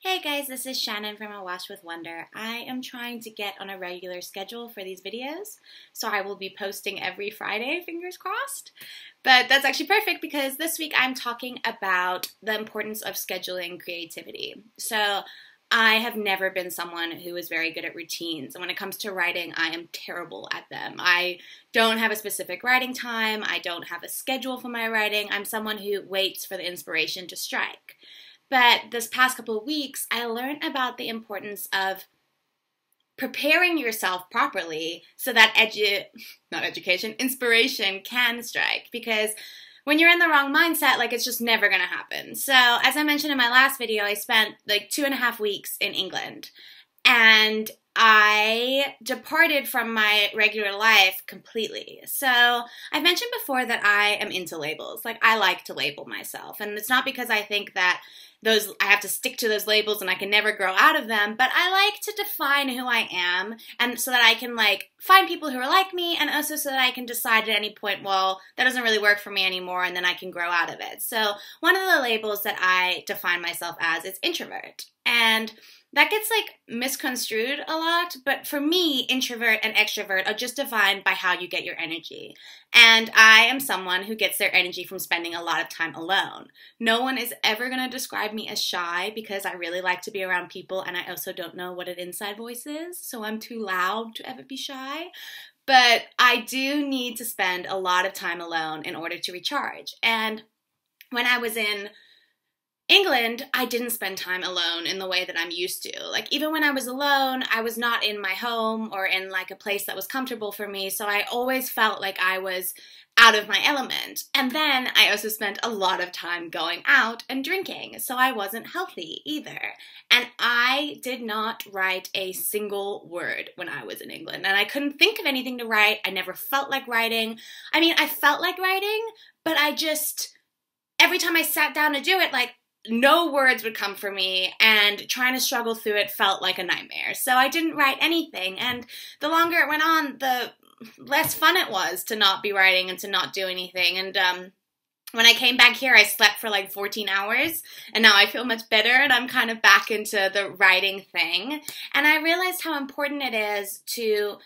Hey guys, this is Shannon from A Wash with Wonder. I am trying to get on a regular schedule for these videos, so I will be posting every Friday, fingers crossed. But that's actually perfect because this week I'm talking about the importance of scheduling creativity. So I have never been someone who is very good at routines, and when it comes to writing, I am terrible at them. I don't have a specific writing time, I don't have a schedule for my writing, I'm someone who waits for the inspiration to strike. But this past couple of weeks, I learned about the importance of preparing yourself properly so that inspiration can strike. Because when you're in the wrong mindset, it's just never going to happen. So as I mentioned in my last video, I spent 2.5 weeks in England. And I departed from my regular life completely. So I've mentioned before that I am into labels. I like to label myself. And it's not because I think that I have to stick to those labels and I can never grow out of them, but I like to define who I am, and so that I can find people who are like me, and also so that I can decide at any point, well, that doesn't really work for me anymore, and then I can grow out of it. So one of the labels that I define myself as is introvert, and that gets misconstrued a lot, but for me, introvert and extrovert are just defined by how you get your energy. And I am someone who gets their energy from spending a lot of time alone. No one is ever going to describe me as shy because I really like to be around people, and I also don't know what an inside voice is, so I'm too loud to ever be shy. But I do need to spend a lot of time alone in order to recharge. And when I was in England, I didn't spend time alone in the way that I'm used to. Even when I was alone, I was not in my home or in a place that was comfortable for me, so I always felt like I was out of my element. And then I also spent a lot of time going out and drinking, so I wasn't healthy either. And I did not write a single word when I was in England, and I couldn't think of anything to write. I never felt like writing. I mean, I felt like writing, but every time I sat down to do it, no words would come for me, and trying to struggle through it felt like a nightmare. So I didn't write anything, and the longer it went on, the less fun it was to not be writing and to not do anything. And when I came back here, I slept for 14 hours, and now I feel much better, and I'm kind of back into the writing thing. And I realized how important it is to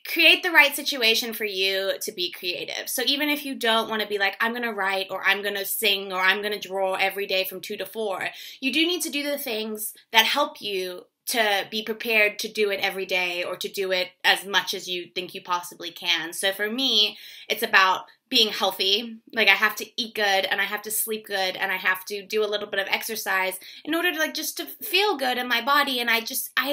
create the right situation for you to be creative. So even if you don't want to be I'm going to write, or I'm going to sing, or I'm going to draw every day from 2 to 4, you do need to do the things that help you to be prepared to do it every day, or to do it as much as you think you possibly can. So for me, it's about being healthy. I have to eat good, and I have to sleep good, and I have to do a little bit of exercise in order to just to feel good in my body. And I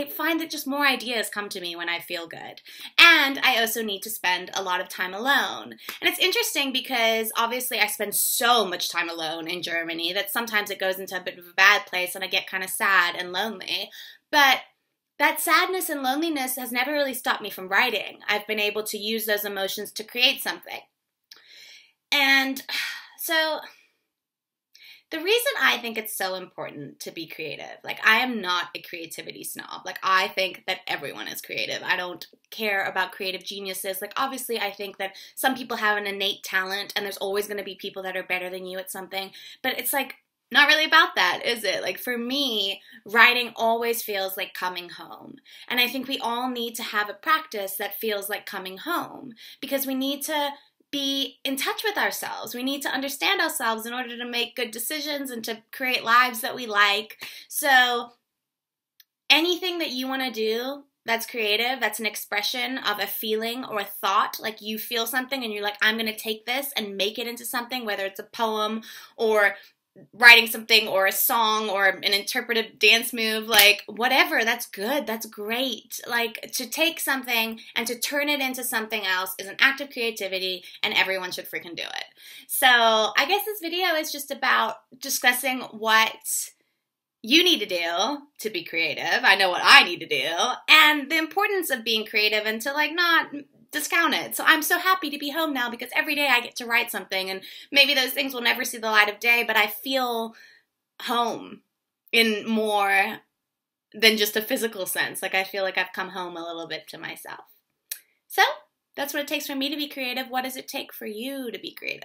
find that just more ideas come to me when I feel good. And I also need to spend a lot of time alone. And it's interesting because obviously I spend so much time alone in Germany that sometimes it goes into a bit of a bad place, and I get kind of sad and lonely. But that sadness and loneliness has never really stopped me from writing. I've been able to use those emotions to create something. And so the reason I think it's so important to be creative, I am not a creativity snob. I think that everyone is creative. I don't care about creative geniuses. Obviously, I think that some people have an innate talent, and there's always going to be people that are better than you at something. But it's not really about that, is it? For me, writing always feels like coming home. And I think we all need to have a practice that feels like coming home, because we need to be in touch with ourselves. We need to understand ourselves in order to make good decisions and to create lives that we like. So anything that you want to do that's creative, that's an expression of a feeling or a thought, you feel something and you're I'm going to take this and make it into something, whether it's a poem or writing something or a song or an interpretive dance move, whatever, that's good, that's great. To take something and to turn it into something else is an act of creativity, and everyone should freaking do it. So I guess this video is just about discussing what you need to do to be creative. I know what I need to do, and the importance of being creative, and to not discount it. So I'm so happy to be home now, because every day I get to write something, and maybe those things will never see the light of day, but I feel home in more than just a physical sense. I feel like I've come home a little bit to myself. So that's what it takes for me to be creative. What does it take for you to be creative?